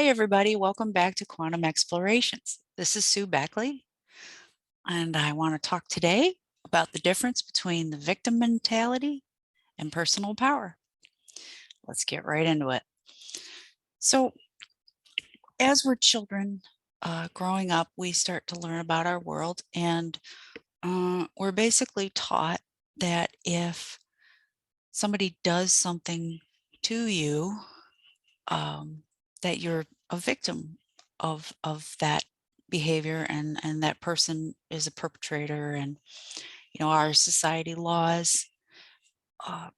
Hey everybody, welcome back to Quantum Explorations. This is Sue Beckley, and I want to talk today about the difference between the victim mentality and personal power. Let's get right into it. So, as we're children growing up, we start to learn about our world, and we're basically taught that if somebody does something to you, that you're a victim of that behavior, and that person is a perpetrator. And our society laws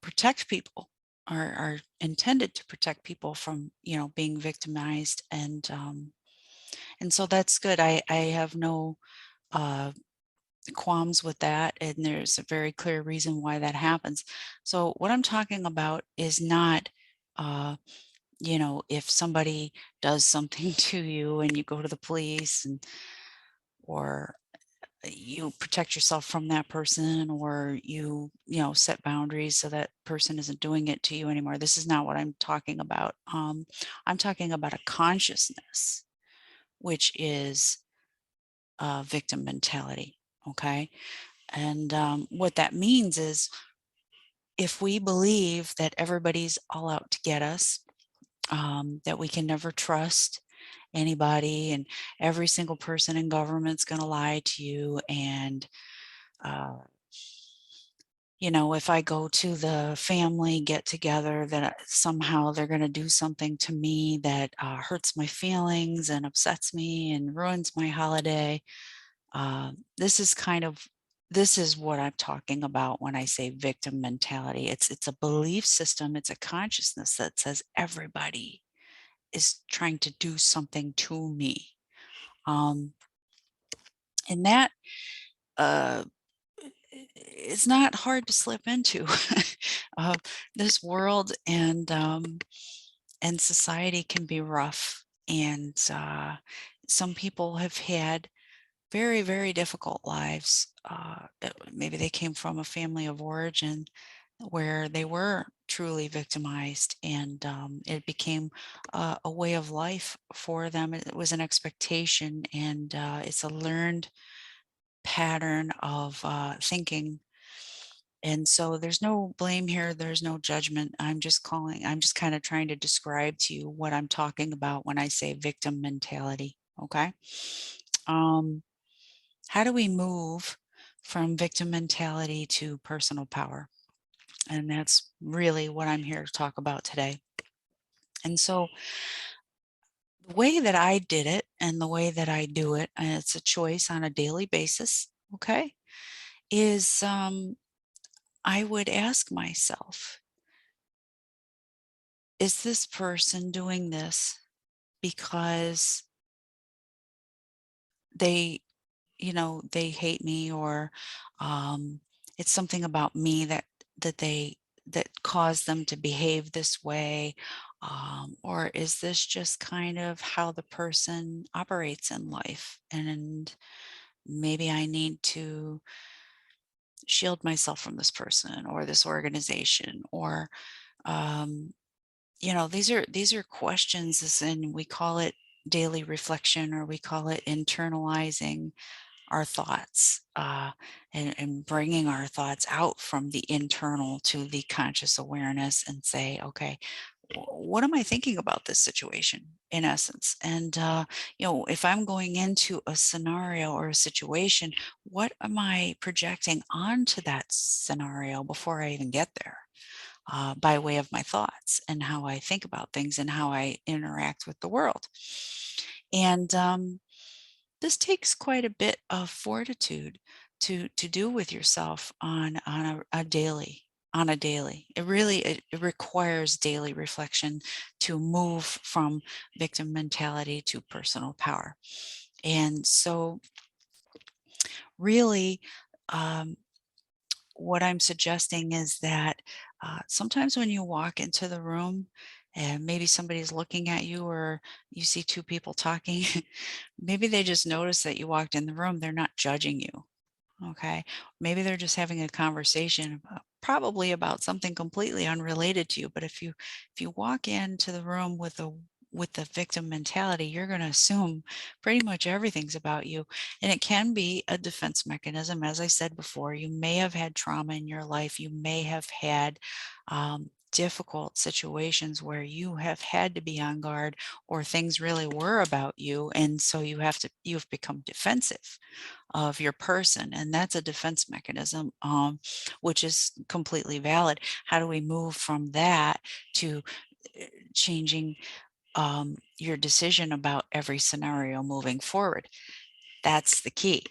protect people, are intended to protect people from being victimized, and so that's good. I have no uh qualms with that, and there's a very clear reason why that happens. So what I'm talking about is not uh if somebody does something to you and you go to the police, or you protect yourself from that person, or you set boundaries so that person isn't doing it to you anymore. This is not what I'm talking about. I'm talking about a consciousness, which is victim mentality. Okay. And what that means is, if we believe that everybody's all out to get us, that we can never trust anybody, and every single person in government's going to lie to you, and uh, if I go to the family get together, that somehow they're going to do something to me that hurts my feelings and upsets me and ruins my holiday. uh, this is kind of this is what I'm talking about when I say victim mentality. It's a belief system, it's a consciousness that says everybody is trying to do something to me. Um, and that uh, is not hard to slip into. uh, this world and society can be rough, and some people have had very, very difficult lives. Maybe they came from a family of origin where they were truly victimized, and it became a way of life for them. It was an expectation, and it's a learned pattern of thinking. And so there's no blame here, there's no judgment. I'm just kind of trying to describe to you what I'm talking about when I say victim mentality. Okay. Um, how do we move from victim mentality to personal power? And that's really what I'm here to talk about today. And so the way that I did it and the way that I do it, and it's a choice on a daily basis, okay, is I would ask myself, is this person doing this because they, they hate me, or um, it's something about me that caused them to behave this way? Or is this just kind of how the person operates in life? And maybe I need to shield myself from this person or this organization, or um, these are questions, and we call it daily reflection, or we call it internalizing our thoughts, and bringing our thoughts out from the internal to the conscious awareness, and say, okay, what am I thinking about this situation, in essence? And if I'm going into a scenario or a situation, what am I projecting onto that scenario before I even get there? By way of my thoughts and how I think about things and how I interact with the world. And this takes quite a bit of fortitude to do with yourself on a daily. It requires daily reflection to move from victim mentality to personal power. And so really, um, what I'm suggesting is that sometimes when you walk into the room and maybe somebody's looking at you, or you see two people talking, maybe they just notice that you walked in the room. They're not judging you. Okay. Maybe they're just having a conversation probably about something completely unrelated to you. But if you walk into the room with with the victim mentality, you're going to assume pretty much everything's about you. And it can be a defense mechanism. As I said before, you may have had trauma in your life. You may have had difficult situations where you have had to be on guard, or things really were about you. And so you've become defensive of your person. And that's a defense mechanism, which is completely valid. How do we move from that to changing your decision about every scenario moving forward? That's the key.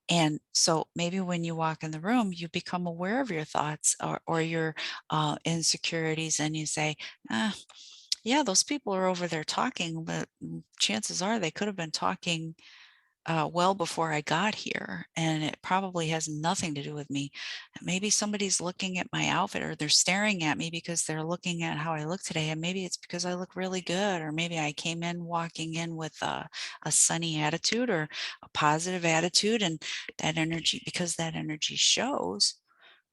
And so maybe when you walk in the room, you become aware of your thoughts, or your insecurities, and you say, yeah, those people are over there talking, but chances are they could have been talking well before I got here, and it probably has nothing to do with me. Maybe somebody's looking at my outfit, or they're staring at me because they're looking at how I look today, and maybe it's because I look really good, or maybe I came in walking in with a sunny attitude or a positive attitude, and that energy, because that energy shows,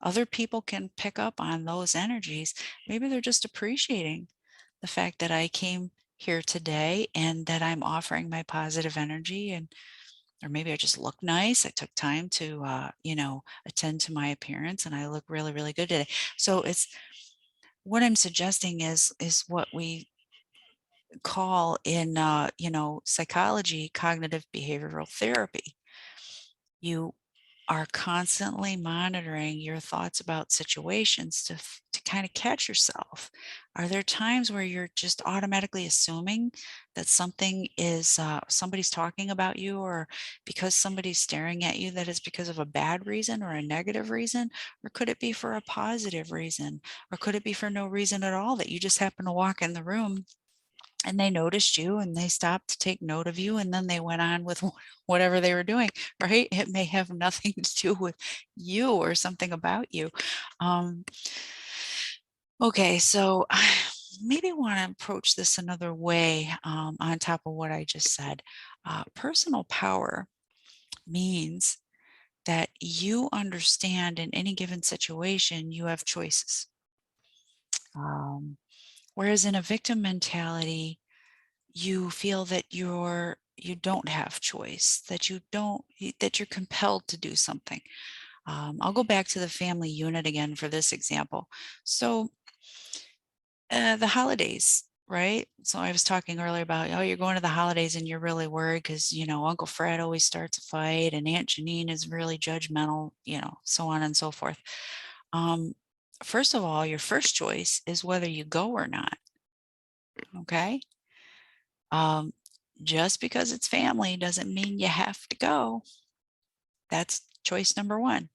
other people can pick up on those energies. Maybe they're just appreciating the fact that I came here today and that I'm offering my positive energy, and or maybe I just look nice. I took time to, attend to my appearance, and I look really, really good today. So it's what I'm suggesting is what we call in, psychology, cognitive behavioral therapy. You are constantly monitoring your thoughts about situations to kind of catch yourself. Are there times where you're just automatically assuming that something is somebody's talking about you, or because somebody's staring at you, that is because of a bad reason or a negative reason? Or could it be for a positive reason? Or could it be for no reason at all, that you just happen to walk in the room and they noticed you and they stopped to take note of you, and then they went on with whatever they were doing, right? It may have nothing to do with you or something about you. Um, okay, so maybe want to approach this another way, on top of what I just said. Personal power means that you understand in any given situation you have choices. Um, Whereas in a victim mentality, you feel that you don't have choice, that that you're compelled to do something. I'll go back to the family unit again for this example. So the holidays, right? So I was talking earlier about, oh, you're going to the holidays and you're really worried because, Uncle Fred always starts a fight and Aunt Janine is really judgmental, so on and so forth. Um, First of all, your first choice is whether you go or not. Okay. Um, just because it's family doesn't mean you have to go. That's choice number one.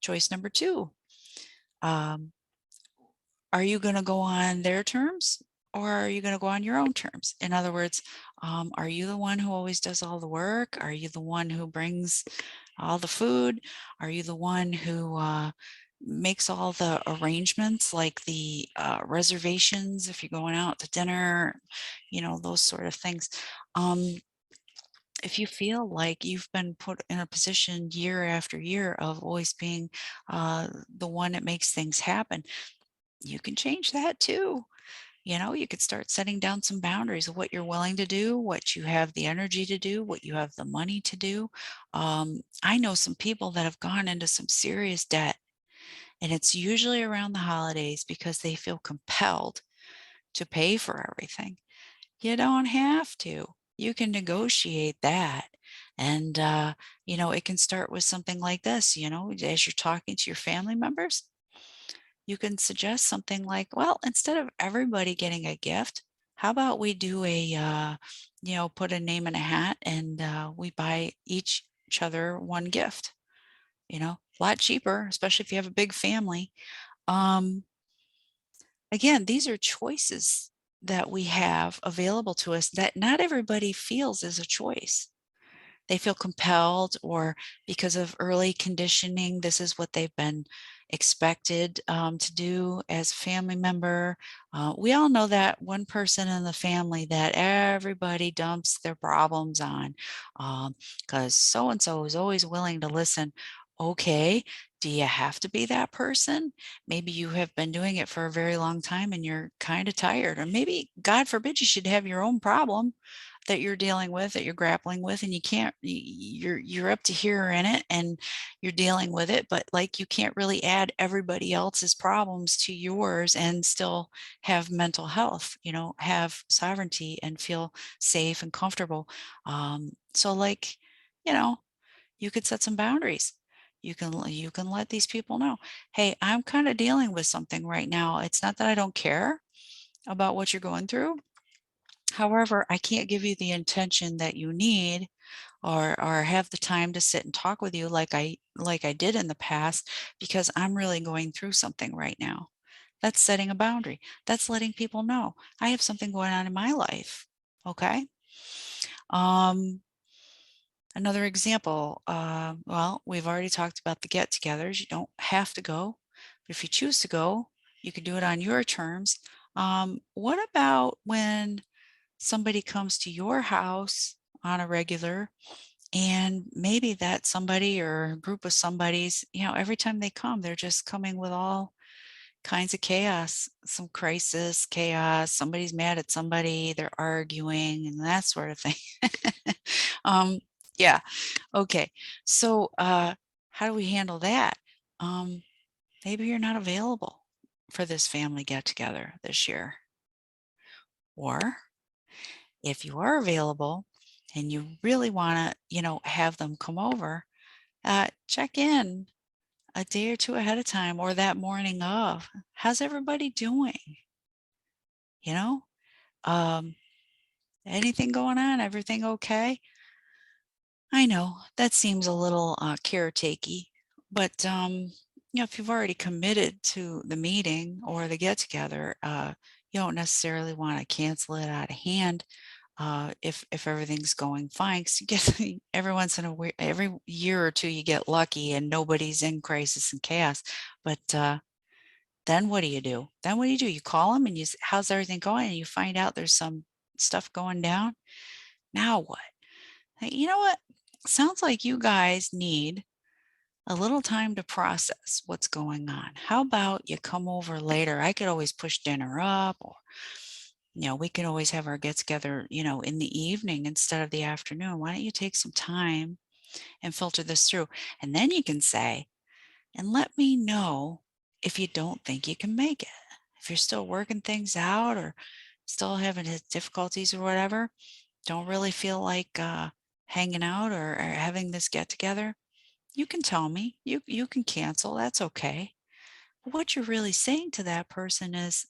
Choice number two, um, are you going to go on their terms, or are you going to go on your own terms? In other words, are you the one who always does all the work? Are you the one who brings all the food? Are you the one who makes all the arrangements, like the reservations if you're going out to dinner, those sort of things? Um, if you feel like you've been put in a position year after year of always being the one that makes things happen, you can change that too. You could start setting down some boundaries of what you're willing to do, what you have the energy to do, what you have the money to do. I know some people that have gone into some serious debt, and it's usually around the holidays because they feel compelled to pay for everything. You don't have to. You can negotiate that. And, it can start with something like this, as you're talking to your family members, you can suggest something like, well, instead of everybody getting a gift, how about we do put a name in a hat, and we buy each other one gift, a lot cheaper, especially if you have a big family. Um, Again, these are choices that we have available to us that not everybody feels is a choice. They feel compelled, or because of early conditioning, this is what they've been expected to do as a family member. We all know that one person in the family that everybody dumps their problems on, because so and so is always willing to listen. Okay, Do you have to be that person? Maybe you have been doing it for a very long time and you're kind of tired, or maybe, God forbid, you should have your own problem that you're dealing with, that you're grappling with, and you can't, you're up to here in it and you're dealing with it, but like you can't really add everybody else's problems to yours and still have mental health, have sovereignty and feel safe and comfortable. So like, you know, you could set some boundaries. You can let these people know, hey, I'm kind of dealing with something right now. It's not that I don't care about what you're going through. However, I can't give you the attention that you need, or have the time to sit and talk with you like I did in the past, because I'm really going through something right now. That's setting a boundary. That's letting people know I have something going on in my life. Okay. Um, Another example, well, we've already talked about the get-togethers. You don't have to go, but if you choose to go, you can do it on your terms. What about when somebody comes to your house on a regular, and maybe that somebody or a group of somebody's, every time they come, they're just coming with all kinds of chaos, some crisis, chaos, somebody's mad at somebody, they're arguing, and that sort of thing. um, yeah. Okay. So, how do we handle that? Um, Maybe you're not available for this family get together this year. Or if you are available and you really want to, have them come over, check in a day or two ahead of time or that morning of. How's everybody doing? You know, um, Anything going on? Everything okay? I know that seems a little caretakey, but if you've already committed to the meeting or the get together, you don't necessarily want to cancel it out of hand. If everything's going fine, 'cause you get every year or two you get lucky and nobody's in crisis and chaos. But then what do you do? Then what do you do? You call them and how's everything going? And you find out there's some stuff going down. Now what? Hey, you know what? Sounds like you guys need a little time to process what's going on. How about you come over later? I could always push dinner up, or, we can always have our get together, in the evening instead of the afternoon. Why don't you take some time and filter this through? And then you can say, and let me know if you don't think you can make it. If you're still working things out or still having difficulties or whatever, don't really feel like hanging out or having this get together, you can tell me. You can cancel. That's okay. But what you're really saying to that person is,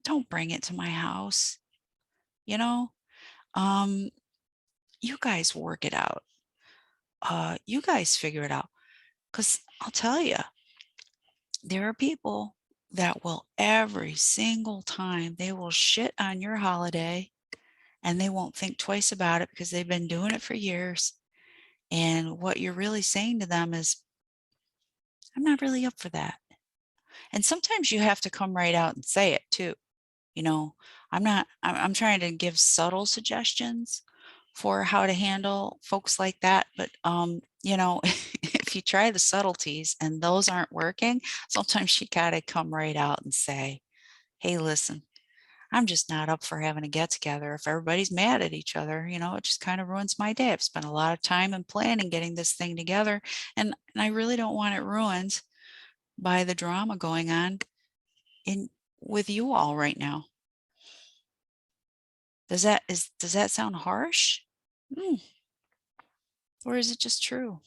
don't bring it to my house. You know, um, you guys work it out. You guys figure it out. Because I'll tell you, there are people that will every single time they will shit on your holiday, and they won't think twice about it because they've been doing it for years. And what you're really saying to them is, I'm not really up for that. And sometimes you have to come right out and say it too. You know, I'm trying to give subtle suggestions for how to handle folks like that. But, if you try the subtleties and those aren't working, sometimes you got to come right out and say, hey, listen, I'm just not up for having a get together. If everybody's mad at each other, it just kind of ruins my day. I've spent a lot of time and planning getting this thing together, and I really don't want it ruined by the drama going on in with you all right now. Does that sound harsh? Mm, or is it just true?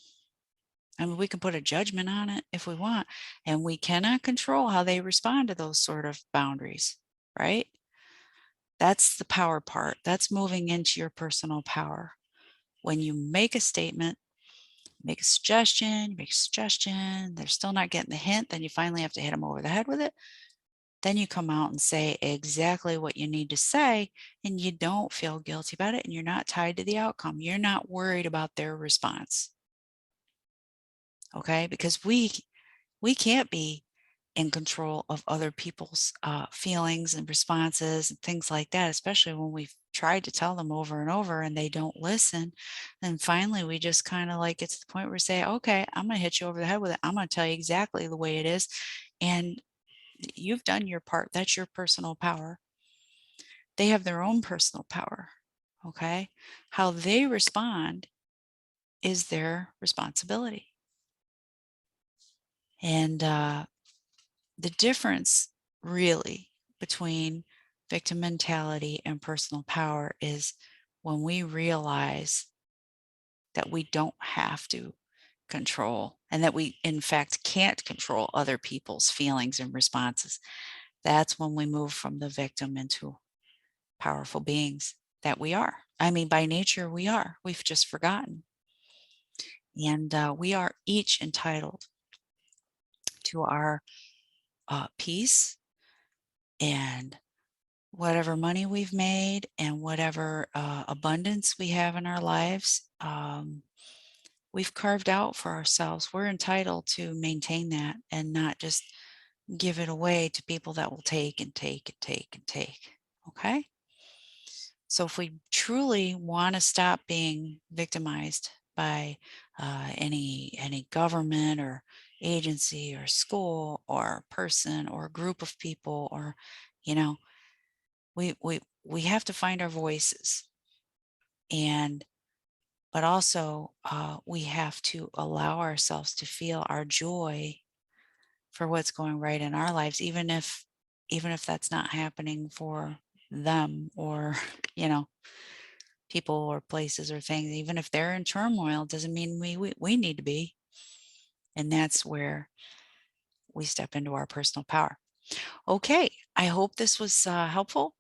I mean, we can put a judgment on it if we want, and we cannot control how they respond to those sort of boundaries, right? That's the power part. That's moving into your personal power. When you make a statement, make a suggestion, they're still not getting the hint, then you finally have to hit them over the head with it. Then you come out and say exactly what you need to say, and you don't feel guilty about it, and you're not tied to the outcome. You're not worried about their response. Okay? Because we can't be in control of other people's feelings and responses and things like that, especially when we've tried to tell them over and over and they don't listen, then finally we just kind of like get to the point where we say, okay, I'm going to hit you over the head with it. I'm going to tell you exactly the way it is. And you've done your part. That's your personal power. They have their own personal power. Okay. How they respond is their responsibility. And the difference really between victim mentality and personal power is when we realize that we don't have to control and that we in fact can't control other people's feelings and responses. That's when we move from the victim into powerful beings that we are. I mean, by nature we are. We've just forgotten. And we are each entitled to our peace and whatever money we've made and whatever abundance we have in our lives. We've carved out for ourselves. We're entitled to maintain that and not just give it away to people that will take and take and take and take. Okay? So if we truly want to stop being victimized by any government or agency or school or person or group of people, or you know, we have to find our voices, and but also we have to allow ourselves to feel our joy for what's going right in our lives, even if that's not happening for them or you know, people or places or things. Even if they're in turmoil, doesn't mean we need to be. And that's where we step into our personal power. Okay, I hope this was helpful.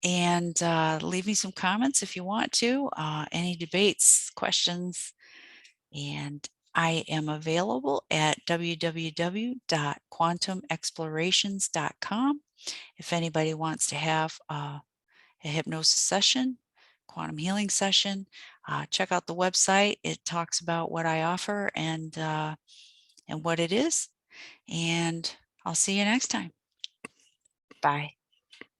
And leave me some comments if you want to, any debates, questions, and I am available at www.quantumexplorations.com. If anybody wants to have a hypnosis session, quantum healing session, check out the website. It talks about what I offer and what it is. And I'll see you next time. Bye.